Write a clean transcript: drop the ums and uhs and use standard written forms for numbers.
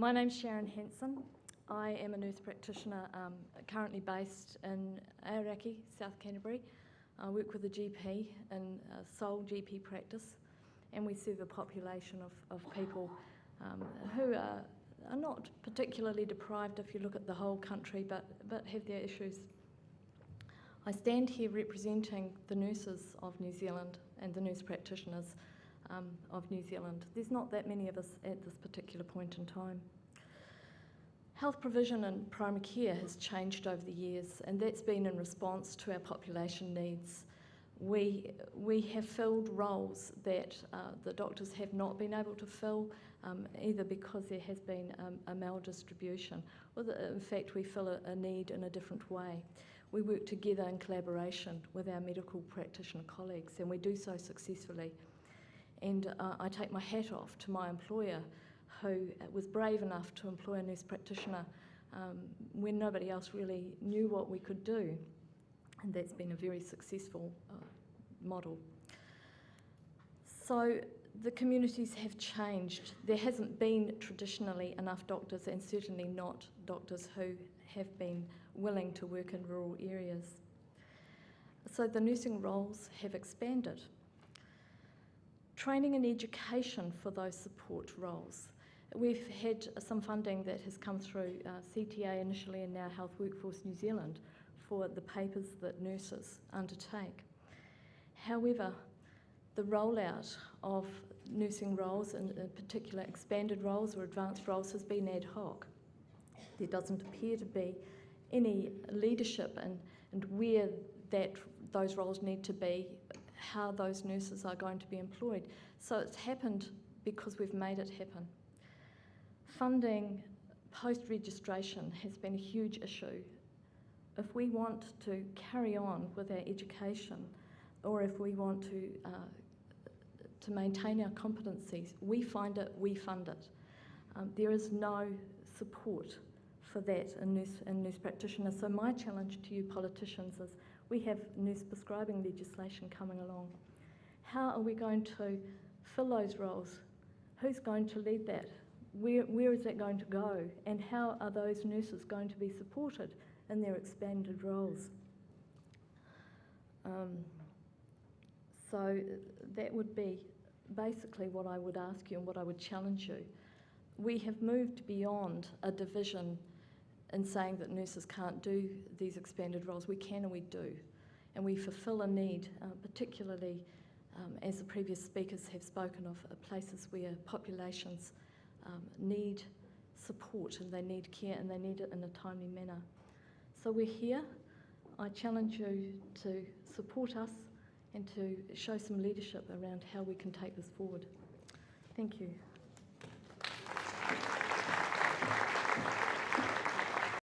My name's Sharon Hansen. I am a nurse practitioner currently based in Aoraki, South Canterbury. I work with a GP in a sole GP practice, and we serve a population of people who are not particularly deprived if you look at the whole country, but have their issues. I stand here representing the nurses of New Zealand and the nurse practitioners of New Zealand. There's not that many of us at this particular point in time. Health provision in primary care has changed over the years, and that's been in response to our population needs. We have filled roles that the doctors have not been able to fill, either because there has been a maldistribution, or in fact we fill a need in a different way. We work together in collaboration with our medical practitioner colleagues, and we do so successfully. And I take my hat off to my employer, who was brave enough to employ a nurse practitioner when nobody else really knew what we could do. And that's been a very successful model. So the communities have changed. There hasn't been traditionally enough doctors, and certainly not doctors who have been willing to work in rural areas. So the nursing roles have expanded. Training and education for those support roles. We've had some funding that has come through CTA initially, and now Health Workforce New Zealand, for the papers that nurses undertake. However, the rollout of nursing roles, and in particular expanded roles or advanced roles, has been ad hoc. There doesn't appear to be any leadership and where those roles need to be, how those nurses are going to be employed. So it's happened because we've made it happen. Funding post-registration has been a huge issue. If we want to carry on with our education, or if we want to maintain our competencies, we find it, we fund it. There is no support for that in nurse practitioners. So my challenge to you politicians is, we have nurse prescribing legislation coming along. How are we going to fill those roles? Who's going to lead that? Where is that going to go? And how are those nurses going to be supported in their expanded roles? So that would be basically what I would ask you and what I would challenge you. We have moved beyond a division in saying that nurses can't do these expanded roles. We can and we do. And we fulfil a need, particularly as the previous speakers have spoken of, places where populations need support and they need care and they need it in a timely manner. So we're here. I challenge you to support us and to show some leadership around how we can take this forward. Thank you.